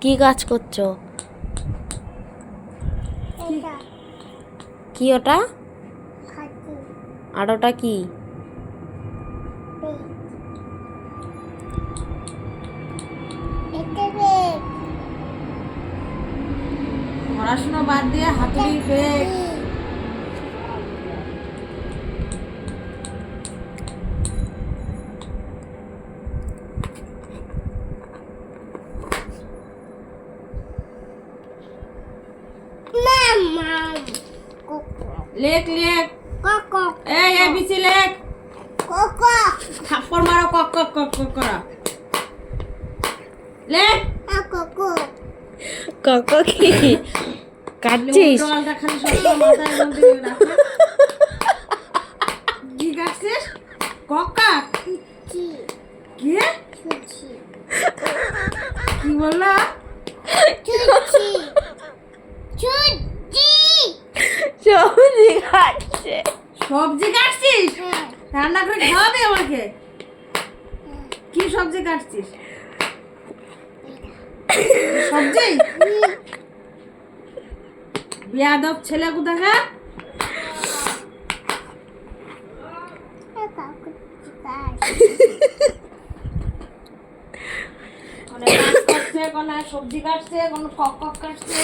কি কাজ করছো? কি ওটা? আর ওটা কি? পড়াশোনা বাদ দিয়ে হাতুড়ি ব্যাগ। লেখ লেখ এই এবিসি লেখ। থাপ্পড় মারো কক কক কক কক করা। লেখ। কক কি কাটছিস? উল্টোপাল্টা খালি সবসময় মাথায় মধ্যে রাখে। কি কাটছিস? কক্কা কি কি বললা? সবজি কাটছে। সবজি কাটছিস? রান্না করে খাওয়াবি আমাকে? কি সবজি কাটছিস? সবজি? বেয়াদব ছেলে কোথাকার। কোনে মাছ কাটছে, কোনে সবজি কাটছে, কোনে কক কক কাটছে।